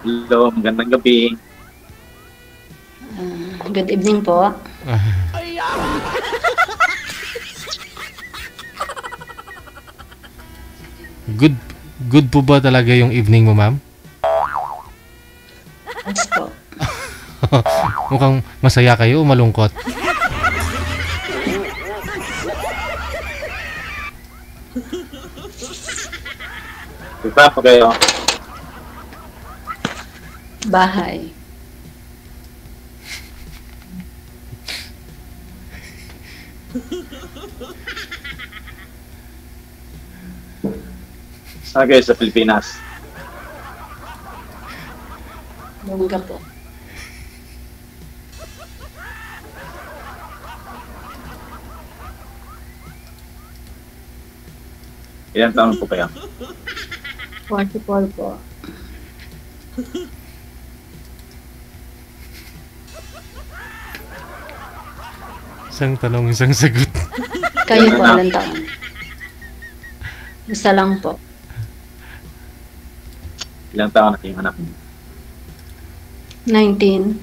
Hello, magandang gabi. Good evening po. Good po ba talaga yung evening mo, ma'am? Yes po. Mukhang masaya kayo o malungkot? Diba pa kayo? Bahay. Saan kayo sa Pilipinas? Bongga po. Ilan taon po kayo? 44 po. Isang tanong, isang sagot. Kayo po, ilang taon? Isa lang po. Ilang taon na yung anak mo? 19.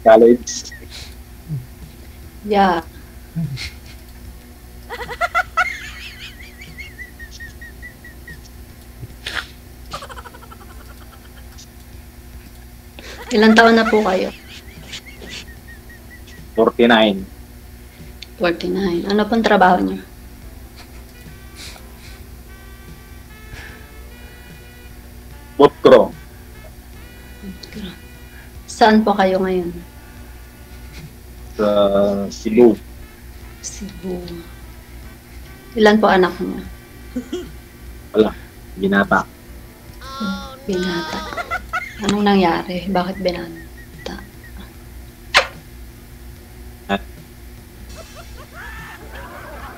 College? Yeah. Ilang taon na po kayo? 49. 49. Ano pong trabaho niyo? Butro. Saan po kayo ngayon? Sa Cebu. Cebu. Ilan po anak niyo? Wala. Binata. Binata. Anong nangyari? Bakit binata?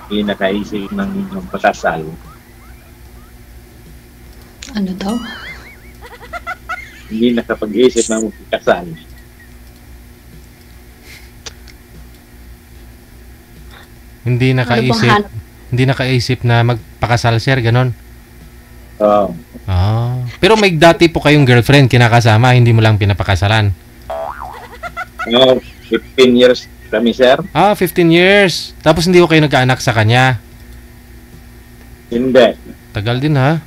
Hindi nakaisip ng pagkasal. Ano daw? Hindi nakapag-isip ng pagkasal. Hindi nakaisip, hindi nakaisip na magpakasal, sir, ganon. Oo. Pero may dati po kayong girlfriend kinakasama, hindi mo lang pinapakasalan. 15 years kami, sir. 15 years. Tapos hindi ko kayo nagkaanak sa kanya. Hindi. Tagal din, ha?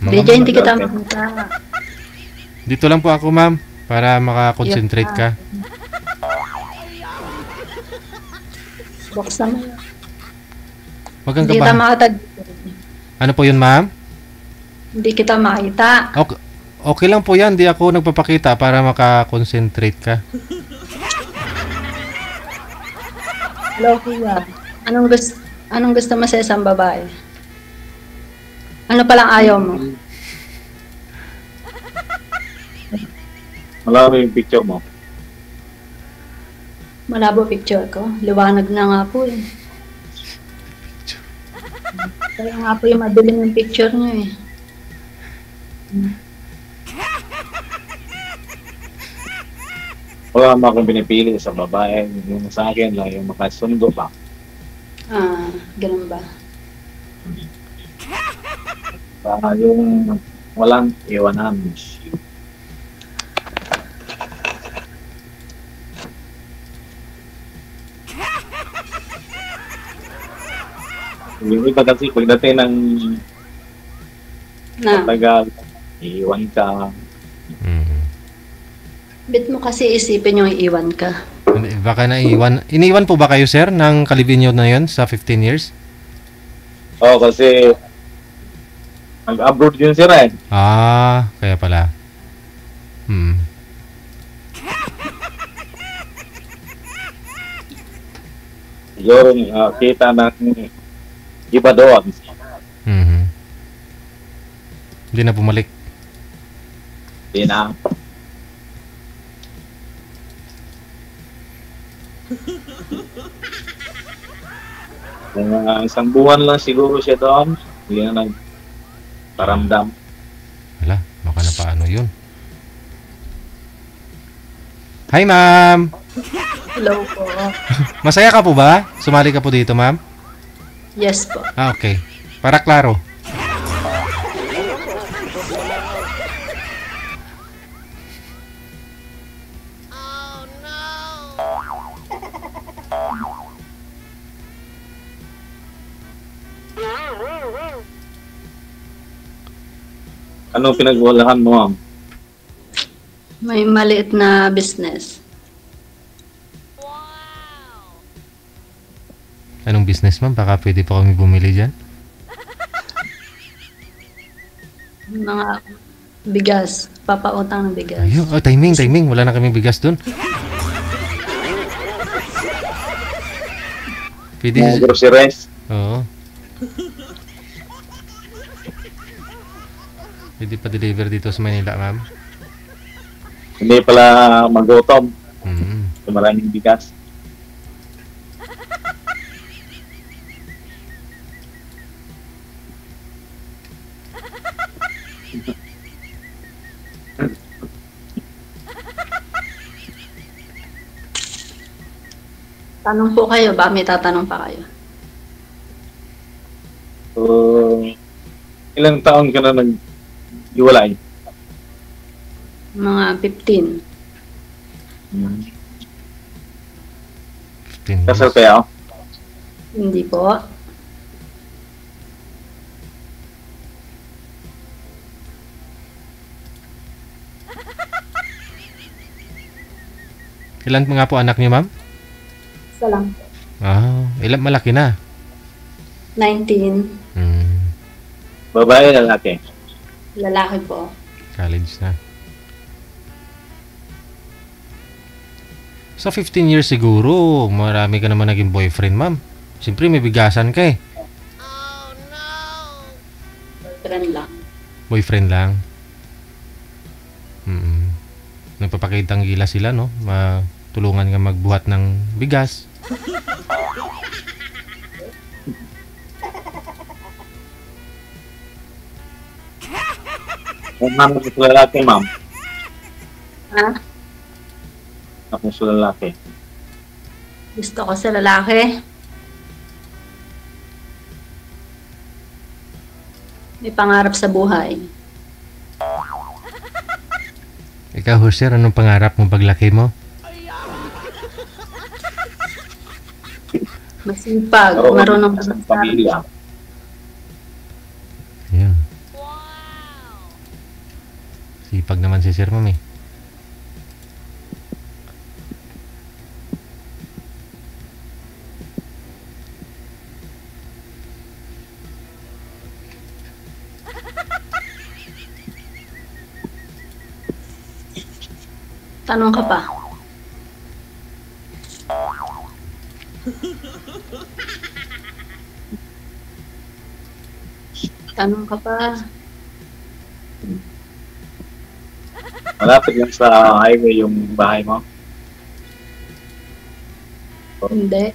Medyo hindi kita makita. Dito lang po ako, ma'am, para makakonsentrate ka. Buksan mo. Wag kang Hindi kita kabahan. makita. Ano po yun, ma'am? Hindi kita makita. Okay lang po yan. Di ako nagpapakita para makakonsentrate ka. Hello, kuya. Anong gusto mo sa isang babae? Ano palang ayaw mo? Malabo yung picture mo. Malabo picture ko. Liwanag na nga po eh. Kaya nga po yung madilim yung picture niyo eh. Wala naman akong pinipili sa babae. Yung sa akin lang, yung makasundo pa. Ganun ba? Baka yung walang iwanan. Yung iba kasi pagdating ng matagal, iiwan ka. Bit mo kasi isipin yung iiwan ka. Baka naiwan. Iniwan po ba kayo, sir, ng kalibin nyo na yun sa 15 years? Oo, kasi nag-abroad yun sila eh. Kaya pala. Siguro kita ng iba doon. Hindi na bumalik. Hindi na. Isang buwan lang siguro siya doon. Hindi na nagparamdam. Wala, baka na paano yun. Hi, ma'am! Hello po. Masaya ka po ba? Sumali ka po dito, ma'am? Yes po. Ah, okay. Para klaro. Anong pinagwalahan mo, ma'am? May maliit na business. Anong business, ma'am? Baka pwede pa kami bumili dyan. Mga bigas. Papautang ng bigas. Ayun. Oh, timing. Wala na kaming bigas dun. Pwede. Mga groceries? Oo. Pwede pa deliver dito sa Manila, ma'am. Hindi pala magutom. Mm. Maraming bigas. Tanong po kayo, ba may tatanong pa kayo? So, ilang taon ka na nag-iwalay? Mga 15. 15 Kasal years. kaya ako? Hindi po. Ilan nga po anak niyo, ma'am? Isa lang po. Ah, ilan malaki na? 19. Mm. Babae, lalaki? Lalaki po. College na. Sa 15 years siguro, marami ka naman naging boyfriend, ma'am. Siyempre, may bigasan ka eh. Friend lang. Boyfriend lang. Mm. Nagpapakitang gila sila, no? Matulungan ka magbuhat ng bigas. Kung ano sa lalaki, ma'am? Ha? Ako sa lalaki. Gusto ko sa lalaki. May pangarap sa buhay. Ikaw, Jose, anong pangarap mo paglaki mo? Masipag. Oo, Marunong sa mag-aral. pamilya. Ayan. Sipag naman si Sir, ma'am eh. Tanong ka pa. Tanong ka pa. Malapit lang sa highway yung bahay mo. Hindi.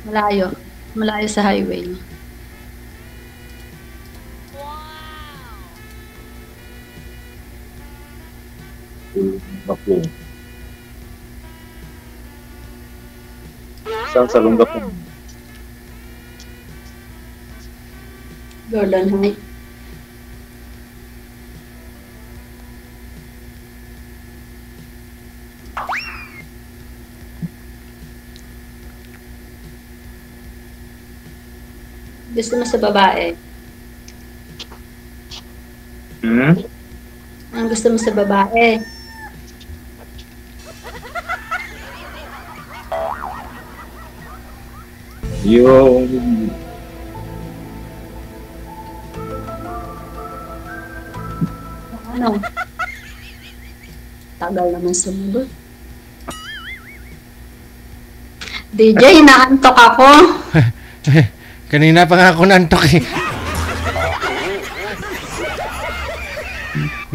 Malayo. Malayo sa highway. Okay. Saan sa lungga po? Jordan High. Gusto mo sa babae? Ang gusto mo sa babae? Yung Ano? Tagal naman sumagot. DJ, naantok ako. Kanina pa nga ako nantok eh.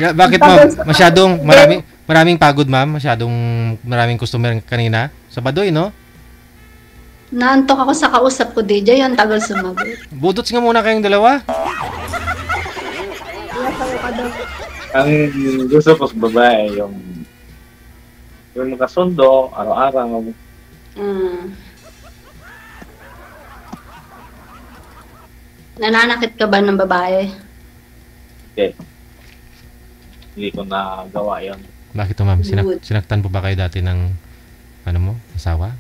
Bakit, ma'am? Maraming pagod, ma'am? Maraming customer kanina? Sa Badoy, no? Naantok ako sa kausap ko, DJ. Ang tagal sumagot. Budots nga muna kayong dalawa. Kaya sayo ka daw. ang gusto ko sa babae, yung makasundo, araw-araw. Nananakit ka ba ng babae? Okay. Hindi ko nagawa yun. Bakit to, ma'am? Good. Sinaktan po ba kayo dati ng, ano mo, asawa?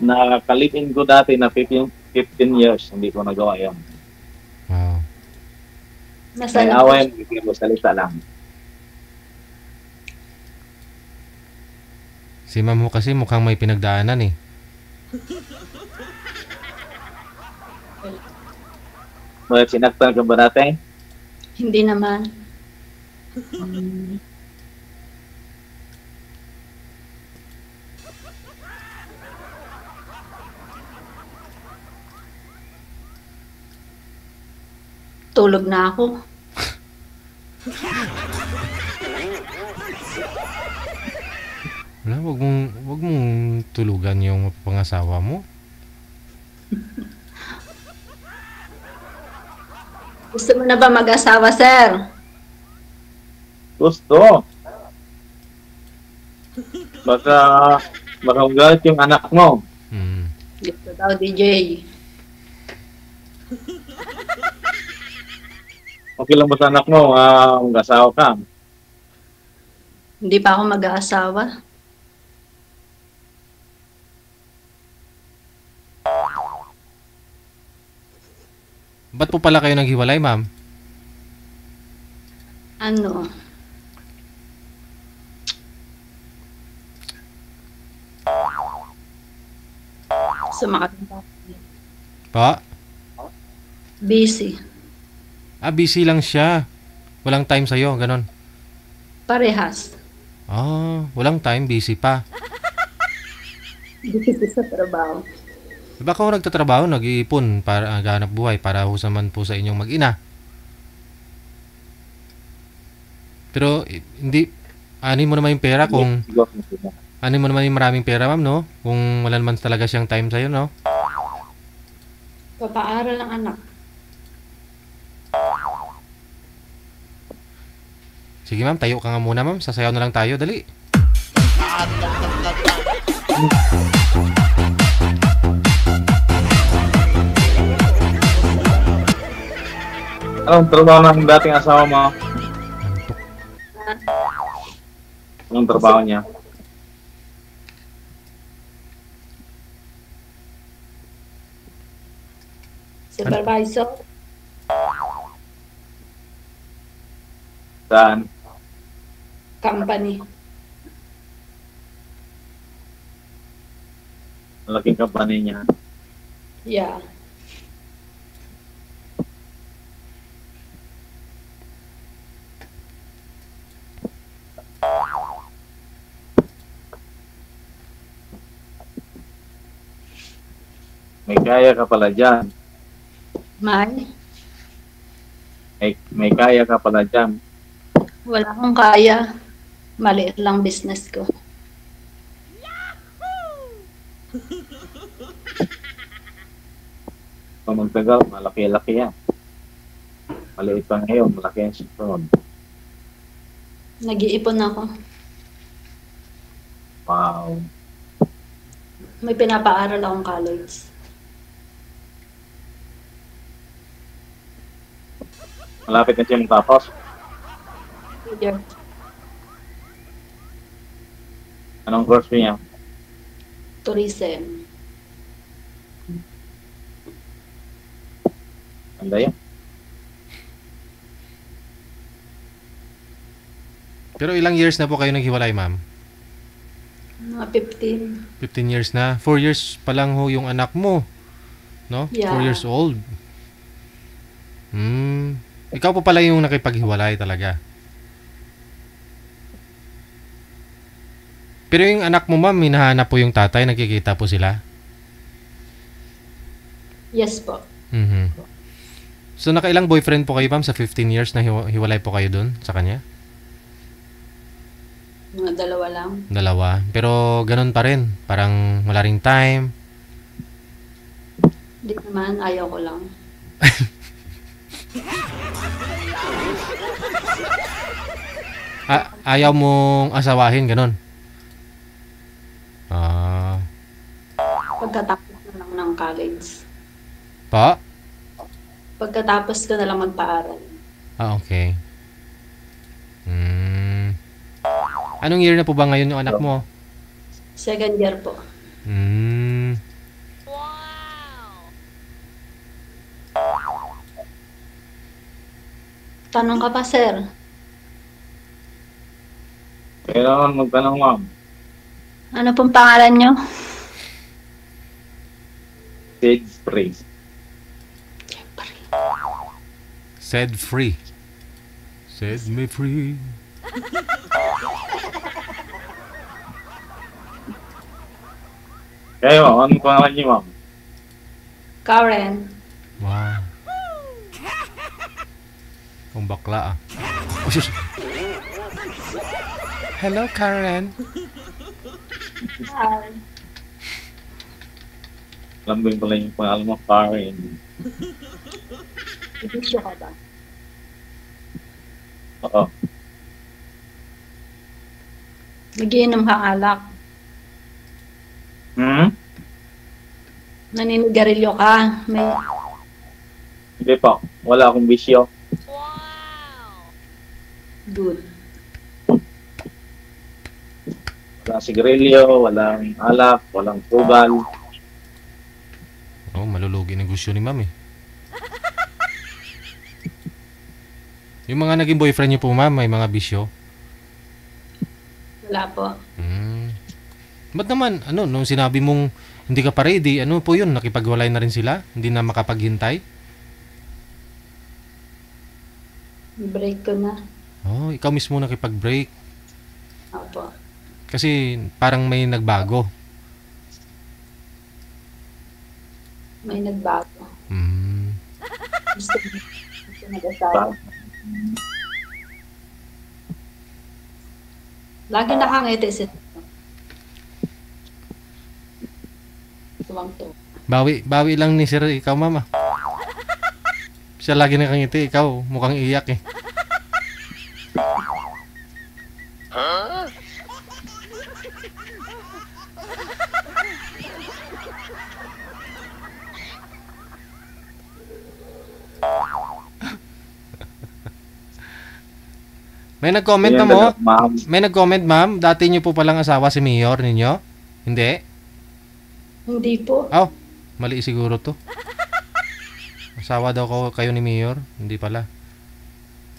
Nakalipin ko dati na 15 years, hindi ko nagawa yun. Wow. May Nasaan awayan, hindi ko salita lang. Si ma'am ho kasi mukhang may pinagdaanan eh. Bakit sinaktan ka ba dati? Hindi naman. Tulog na ako. Wala, wag mong tulugan yung pangasawa mo. Gusto mo na ba mag-asawa, sir? Gusto. Baka galit yung anak mo. Hmm. Gusto daw, DJ. Okay lang ba sa anak mo? Mag-asawa ka. Hindi pa ako mag-aasawa. Ba't po pala kayo naghiwalay, ma'am? Ano? Sumakat ng taxi. Pa? Busy. Busy lang siya. Walang time sa'yo, ganon. Parehas. Walang time, busy pa. Busy sa trabaho. Baka ako nagtatrabaho, nag-iipon para ganap buhay para husaman po sa inyong mag-ina. Pero hindi ani mo naman yung pera kung ani mo naman yung maraming pera, ma'am, no? Kung wala naman talaga siyang time sa'yo, no? Papaaral ang anak. Sige, ma'am, tayo ka nga muna, ma'am. Sasayaw na lang tayo, dali. Anong trabaho ng dating asawa mo? Anong trabaho niya? Supervisor. Saan? Company. Malaking company niya. Yeah. May kaya ka pala dyan. May? May kaya ka pala dyan. Wala akong kaya. Maliit lang business ko. Kung magtagal, malaki-laki yan. Maliit pa ngayon, malaki yan susunod. Nag-iipon ako. Wow. May pinapaaral akong college. Malapit na siya matapos. Yeah. Anong course niya? Tourism. Ganda yan. Pero ilang years na po kayo naghiwalay, ma'am? Mga 15. 15 years na. 4 years pa lang ho yung anak mo. No? Yeah. 4 years old. Ikaw po pala yung nakipaghiwalay talaga. Pero yung anak mo, ma'am, hinahanap po yung tatay, nakikita po sila? Yes po. So, nakailang boyfriend po kayo, ma'am, sa 15 years na hiwalay po kayo dun sa kanya? Mga dalawa lang. Dalawa. Pero ganun pa rin. Parang wala ring time. Hindi naman, ayaw ko lang. Ayaw mong asawahin, ganun. pagkatapos na lang ng college. Pa? Pagkatapos ko na lang magpaaral. Ah, okay. Anong year na po ba ngayon yung anak mo? Second year po. Tanong ka pa, sir. Kailangan magtanong, ma'am. Ano pong pangalan nyo? Stage 3. Set free. Set me free. Kayo, anong pangalan niyo, ma'am? Karen. Wow. Ang bakla ah. Oh, sus. Hello, Karen. Hi. Alam ko yung pala yung pangalan mo, Karen. Ibisyo ka ba? Oo. Nagiinom kang alak. Naninigarilyo ka. May Hindi po. Wala akong bisyo. good. Walang sigarilyo, walang alak, walang tugal. Oh, malulugi negosyo ni ma'am eh. Yung mga naging boyfriend niyo po ma'am, may mga bisyo. Wala po. Ba't naman, ano, nung sinabi mong hindi ka pa ready, ano po yun, nakipagwalay na rin sila? Hindi na makapaghintay? Break ko na. Oh, ikaw mismo nakipag-break. Opo. Kasi parang may nagbago. May nagbago. Gusto mag-asawa. Lagi nakangiti si tuwang-tuwa. Bawi lang ni sir, ikaw mama. Siya lagi nakangiti, ikaw mukhang iyak eh. May nag-comment na mo? May nag-comment ma'am, dati niyo po palang asawa si Mayor ninyo? Hindi? Hindi po. Oh, mali siguro to. Asawa daw kayo ni Mayor? Hindi pala.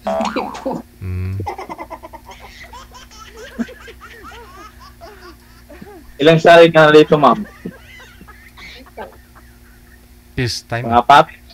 Hindi po. Ilang sari ka na dito, ma'am? Peace time. Apat?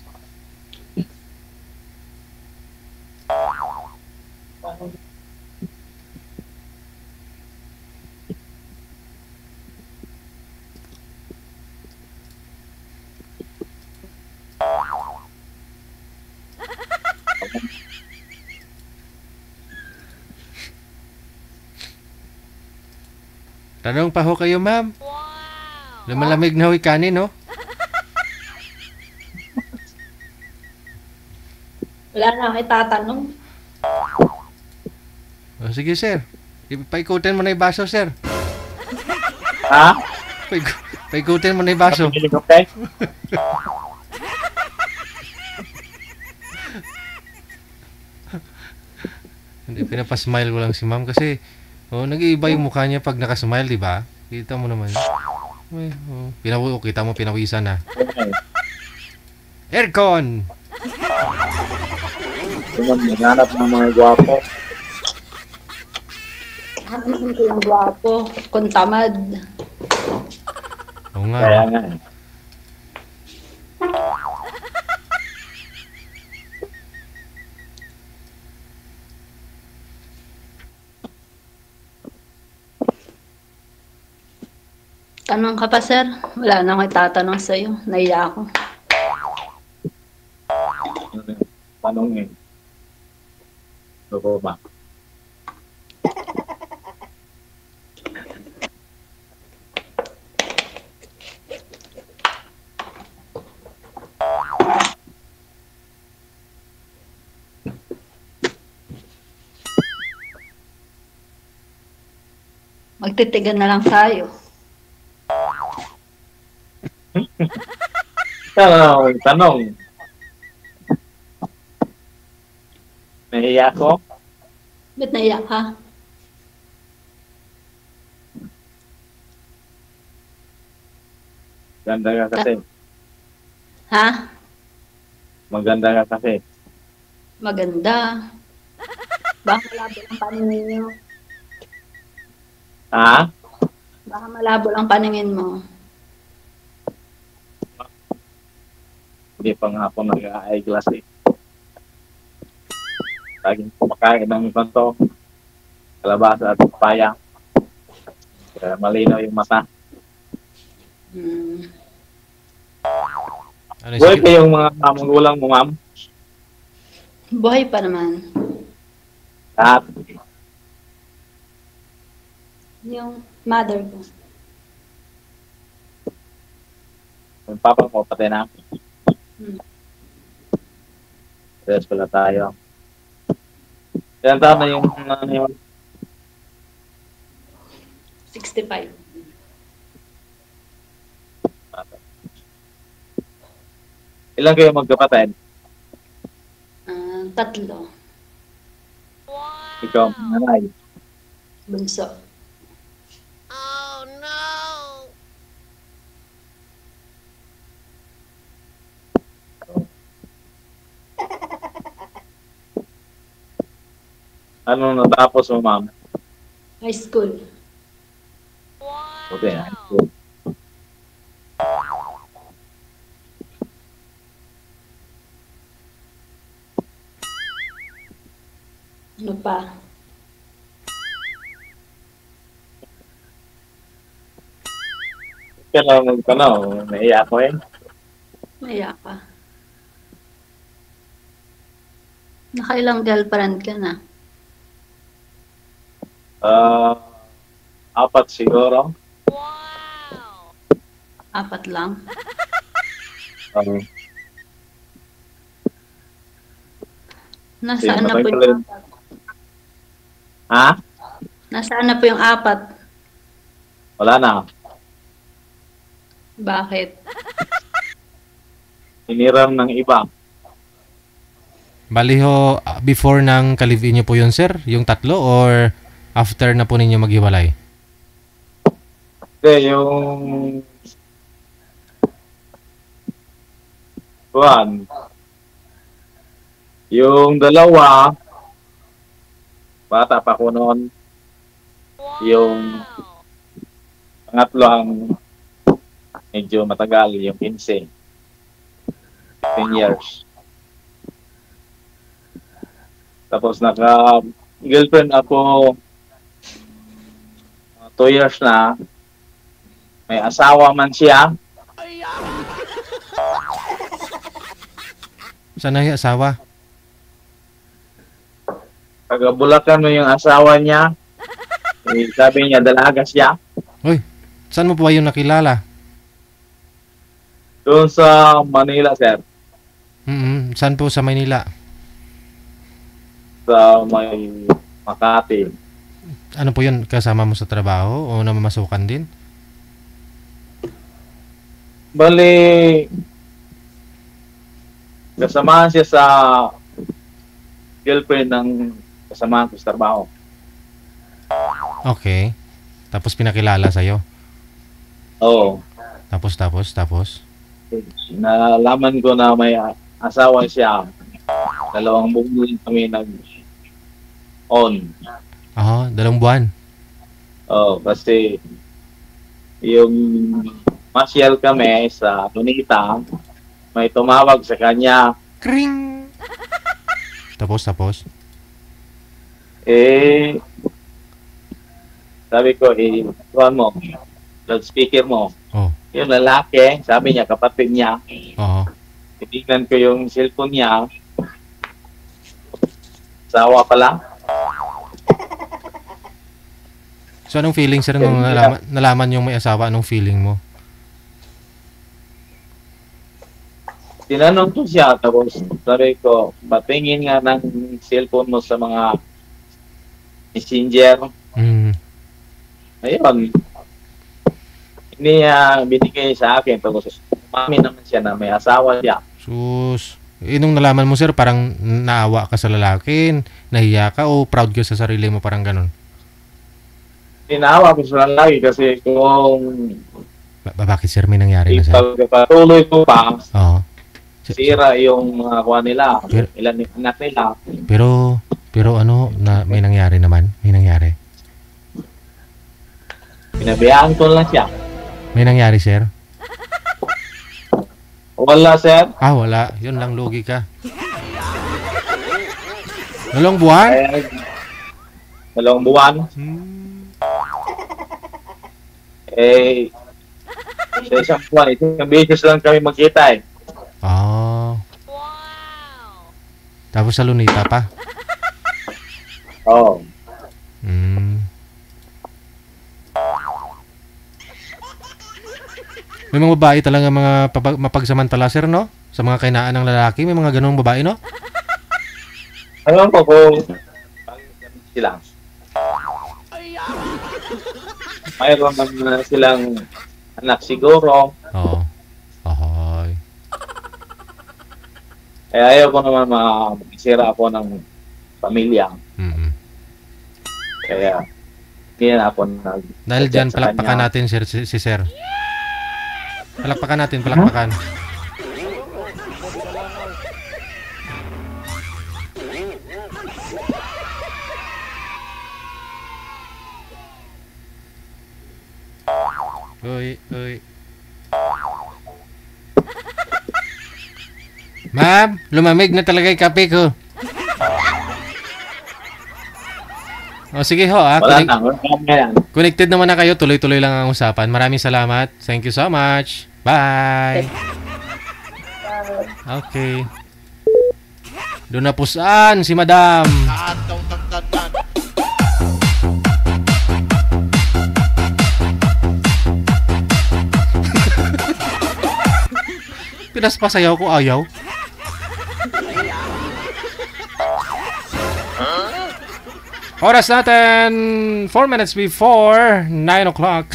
Tanong pa ho kayo ma'am. Lumalamig na ho kanin no? Wala na akong itatanong. Oh, sige sir. Paikutin mo na yung baso sir. Ha? Paikutin mo na yung baso. Okay? Hindi, pinapasmile ko lang si ma'am kasi nag-iiba yung mukha niya pag nakasmile, di ba? Kita mo naman. Kita mo pinawisan na. Aircon! Naghanap ng mga gwapo. Ano yung gwapo? Kung tamad. Oo nga. Kaya nga. Tanong ka pa, sir? Wala na akong itatanong sa'yo. Naiya ako. Tanongin. Ano ba? Magtitigan na lang tayo. Tanong. Nahiya ko? Ba't naiyak ka? Ganda ka kasi. Ha? Maganda ka kasi. Maganda. Baka malabo ang paningin niyo. Ha? Baka malabo ang paningin mo. Hindi pa nga ako nag-eyeglass eh. Laging kumakain ng ganito. Kalabasa at papaya. Kaya malinaw yung mata. Hmm. Ano Buhay si kayong mga magulang mo, ma'am? Buhay pa naman. Lahat. Yung mother ko. Yung papa ko, patay na. Hmm. Yes, pala tayo. Yan tama yung ano yun. 65. Ilan kayo magkapatid? 3. Ikaw, nanay. Bunso. Ano natapos mo, ma'am? High school. Buti na. Ano pa? Kaya magtanong, naiya ako eh. Naiyak ka. Nakailang girlfriend ka na? 4 siguro. 4 lang? Um, Nasaan na matay po pala yung yun. 4? Ha? Nasaan na po yung 4? Wala na. Bakit? Hiniram ng iba. Bali ho, before ng ka-live-in niyo po yun, sir? Yung 3 or after na po ninyo maghiwalay? Hindi, yung 2, bata pa ko noon. Yung pangatlo ang medyo matagal, yung 15. 10 years. Tapos naka-girlfriend ako 2 years na. May asawa man siya. Saan na yung asawa? Taga Bulacan mo yung asawa niya. Eh, sabi niya, dalaga siya. Uy, saan mo po ba yung nakilala? Doon sa Manila, sir. Saan po sa Maynila? Sa may Makati. Ano po yun? Kasama mo sa trabaho o namamasukan din? Bali, kasamahan siya sa girlfriend ng kasamahan ko sa trabaho. Okay. Tapos pinakilala sa'yo. Oo. Tapos. Nalaman ko na may asawa siya. 2 buwan kami nag-on. Oo, 2 buwan. Oo, kasi yung masyal kami sa Lunita, may tumawag sa kanya. Kring! Tapos. Eh, sabi ko, tuwan mo, loudspeaker mo. Oh, Yung lalaki, sabi niya, kapatid niya, oo. titignan ko yung cellphone niya, asawa pala. So, anong feeling, sir, nung nalaman yung may asawa? Anong feeling mo? Tinanong ko siya, tapos sabi ko, patingin nga ng cellphone mo sa mga messenger. Ayun. Hindi niya binigay sa akin, tapos mami naman siya na may asawa siya. Sus. Nung nalaman mo, sir, parang naawa ka sa lalaki, nahiya ka, o proud ka sa sarili mo, parang ganun? Tinawa ko sa lalaki kasi kung Bakit, sir, may nangyari na, sir? ipagpatuloy ko pa, Oo. sira yung mga kuha nila, Pero- ilan yung anak nila. Pero ano, may nangyari naman? May nangyari? Pinabayaan ko lang siya. May nangyari, sir? Wala, sir. Wala. Yun lang, lugi ka. Dalawang buwan? Dalawang buwan. Eh, sa isang buwan, isang beses lang kami magkita eh. Tapos sa Lunita pa? Oo. May mga babae talaga mga mapagsamantala, sir, no? Sa mga kainaan ng lalaki, may mga ganung babae, no? Alam ko kung sila. Mayroon naman silang anak siguro. Oo. Ahoy. Eh, ayaw ko naman makisira ako ng pamilya. Kaya, hindi na ako Dahil dyan, palakpakan natin, sir, si sir. Palakpakan natin, palakpakan. Uy. Ma'am, lumamig na talaga yung kape ko. O sige ho, wala na yan. Connected naman na kayo, tuloy-tuloy lang ang usapan. Maraming salamat. Thank you so much. Bye. Okay. Doon na pusaan si Madam. Pinaspasayaw ko, ayaw. Oras natin 4 minutes before 9 o'clock.